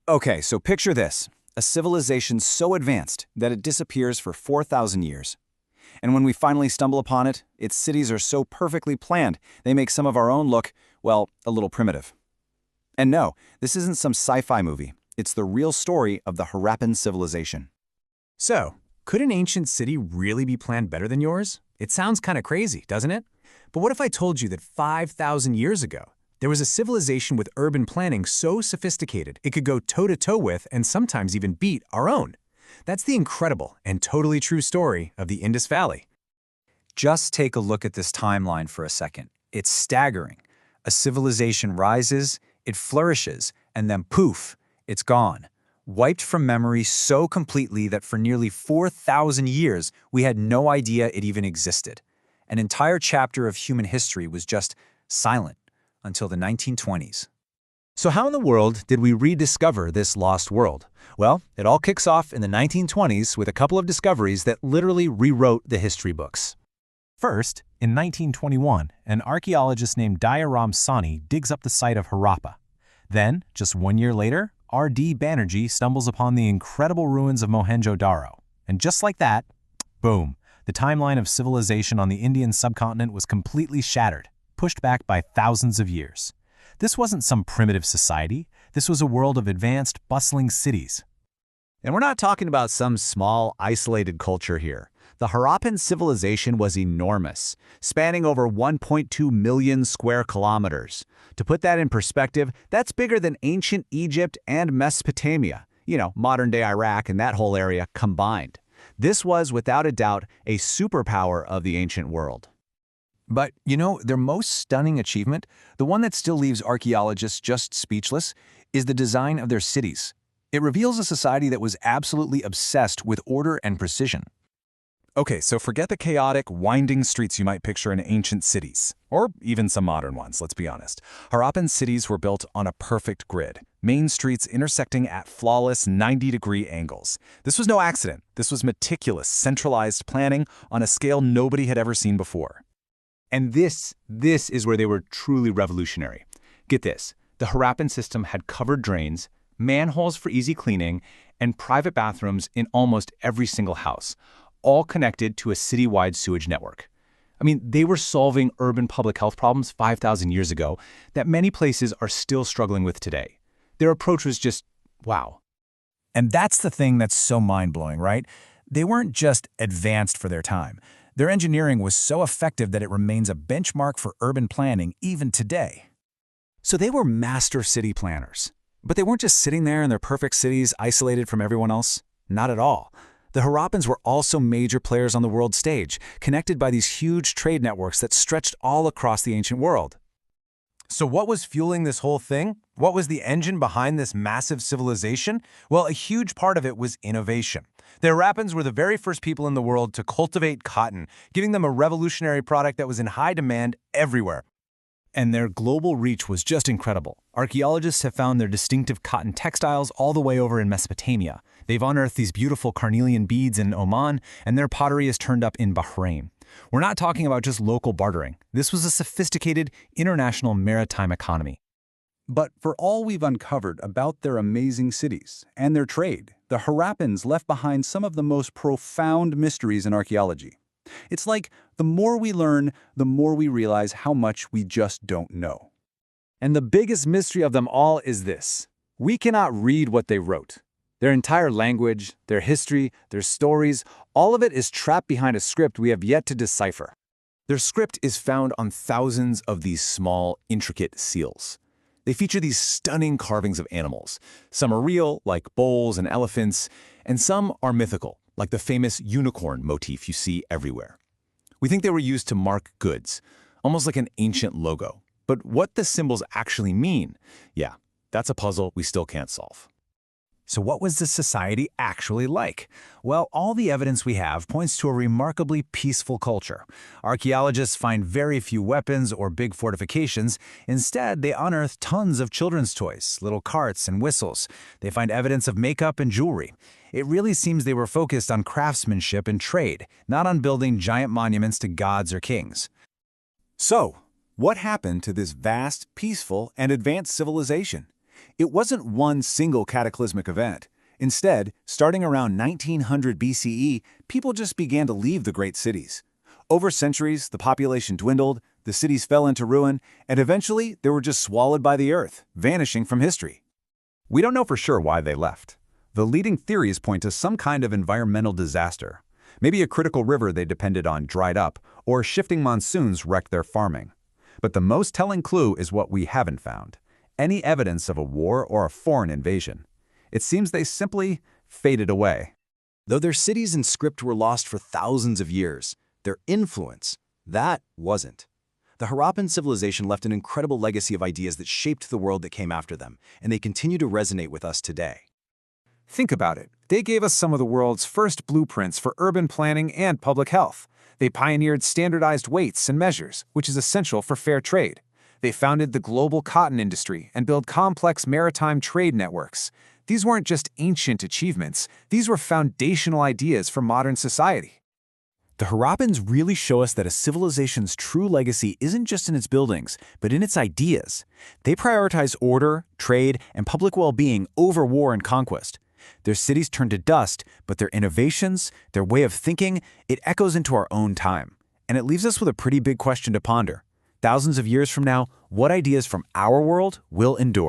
Okay, so picture this. A civilization so advanced that it disappears for 4,000 years. And when we finally stumble upon it, its cities are so perfectly planned, they make some of our own look, well, a little primitive. And no, this isn't some sci-fi movie. It's the real story of the Harappan Civilization. So, could an ancient city really be planned better than yours? It sounds kind of crazy, doesn't it? But what if I told you that 5,000 years ago, there was a civilization with urban planning so sophisticated it could go toe-to-toe with and sometimes even beat our own? That's the incredible and totally true story of the Indus Valley. Just take a look at this timeline for a second. It's staggering. A civilization rises, it flourishes, and then poof, it's gone. Wiped from memory so completely that for nearly 4,000 years, we had no idea it even existed. An entire chapter of human history was just silent until the 1920s. So how in the world did we rediscover this lost world? Well, it all kicks off in the 1920s with a couple of discoveries that literally rewrote the history books. First, in 1921, an archaeologist named Dayaram Sani digs up the site of Harappa. Then, just 1 year later, R.D. Banerjee stumbles upon the incredible ruins of Mohenjo-Daro. And just like that, boom, the timeline of civilization on the Indian subcontinent was completely shattered, pushed back by thousands of years. This wasn't some primitive society. This was a world of advanced, bustling cities. And we're not talking about some small, isolated culture here. The Harappan civilization was enormous, spanning over 1.2 million square kilometers. To put that in perspective, that's bigger than ancient Egypt and Mesopotamia, modern-day Iraq and that whole area combined. This was, without a doubt, a superpower of the ancient world. But, their most stunning achievement, the one that still leaves archaeologists just speechless, is the design of their cities. It reveals a society that was absolutely obsessed with order and precision. Okay, so forget the chaotic, winding streets you might picture in ancient cities, or even some modern ones, let's be honest. Harappan cities were built on a perfect grid, main streets intersecting at flawless 90-degree angles. This was no accident. This was meticulous, centralized planning on a scale nobody had ever seen before. And this is where they were truly revolutionary. Get this, the Harappan system had covered drains, manholes for easy cleaning, and private bathrooms in almost every single house, all connected to a citywide sewage network. I mean, they were solving urban public health problems 5,000 years ago that many places are still struggling with today. Their approach was just, wow. And that's the thing that's so mind-blowing, right? They weren't just advanced for their time. Their engineering was so effective that it remains a benchmark for urban planning even today. So they were master city planners. But they weren't just sitting there in their perfect cities isolated from everyone else. Not at all. The Harappans were also major players on the world stage, connected by these huge trade networks that stretched all across the ancient world. So what was fueling this whole thing? What was the engine behind this massive civilization? Well, a huge part of it was innovation. The Harappans were the very first people in the world to cultivate cotton, giving them a revolutionary product that was in high demand everywhere. And their global reach was just incredible. Archaeologists have found their distinctive cotton textiles all the way over in Mesopotamia. They've unearthed these beautiful carnelian beads in Oman, and their pottery is turned up in Bahrain. We're not talking about just local bartering. This was a sophisticated, international maritime economy. But for all we've uncovered about their amazing cities and their trade, the Harappans left behind some of the most profound mysteries in archaeology. It's like the more we learn, the more we realize how much we just don't know. And the biggest mystery of them all is this. We cannot read what they wrote. Their entire language, their history, their stories, all of it is trapped behind a script we have yet to decipher. Their script is found on thousands of these small, intricate seals. They feature these stunning carvings of animals. Some are real, like bulls and elephants, and some are mythical, like the famous unicorn motif you see everywhere. We think they were used to mark goods, almost like an ancient logo. But what the symbols actually mean, yeah, that's a puzzle we still can't solve. So what was this society actually like? Well, all the evidence we have points to a remarkably peaceful culture. Archaeologists find very few weapons or big fortifications. Instead, they unearth tons of children's toys, little carts and whistles. They find evidence of makeup and jewelry. It really seems they were focused on craftsmanship and trade, not on building giant monuments to gods or kings. So, what happened to this vast, peaceful, and advanced civilization? It wasn't one single cataclysmic event. Instead, starting around 1900 BCE, people just began to leave the great cities. Over centuries, the population dwindled, the cities fell into ruin, and eventually they were just swallowed by the earth, vanishing from history. We don't know for sure why they left. The leading theories point to some kind of environmental disaster. Maybe a critical river they depended on dried up, or shifting monsoons wrecked their farming. But the most telling clue is what we haven't found: any evidence of a war or a foreign invasion. It seems they simply faded away. Though their cities and script were lost for thousands of years, their influence, that wasn't. The Harappan civilization left an incredible legacy of ideas that shaped the world that came after them, and they continue to resonate with us today. Think about it. They gave us some of the world's first blueprints for urban planning and public health. They pioneered standardized weights and measures, which is essential for fair trade. They founded the global cotton industry and built complex maritime trade networks. These weren't just ancient achievements, these were foundational ideas for modern society. The Harappans really show us that a civilization's true legacy isn't just in its buildings, but in its ideas. They prioritize order, trade, and public well-being over war and conquest. Their cities turn to dust, but their innovations, their way of thinking, it echoes into our own time. And it leaves us with a pretty big question to ponder. Thousands of years from now, what ideas from our world will endure?